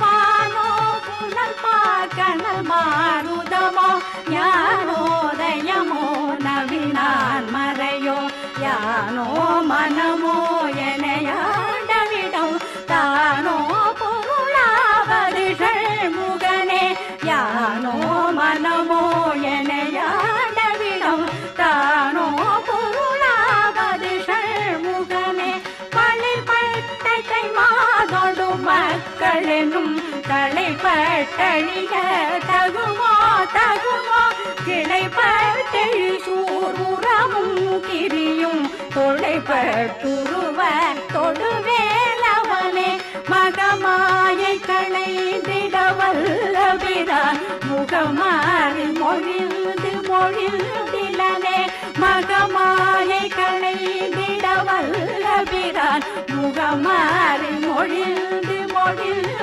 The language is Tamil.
மானோ புனல் பார்க்கணல் மாருதமோ ஞானோதயமோ நவினான் மறையோ யானோ மனமோ எனையாண்டவிடம் தானோ பொருளாவது ஷண்முகனே யானோ மனமோ எனையாண்டவிடம் தானோ பொருளாவது ஷண்முகனே பழிப்பட்டை மாதொடு மக்களெனும் தலைப்பட்டழிய தகுமோ தகுமோ கிளைப்பட்டழி சூருரமும் கிரியும் தொலைப்பட்டுருவ தொடுவேலவனே மகமாயை களைந்திடவல்லபிரான் முகமாறி மொழிந்து மொழிந்திலனே மகமாயை களைந்திடவல்லபிரான் முகமாறி மொழிந்து மொழிந்து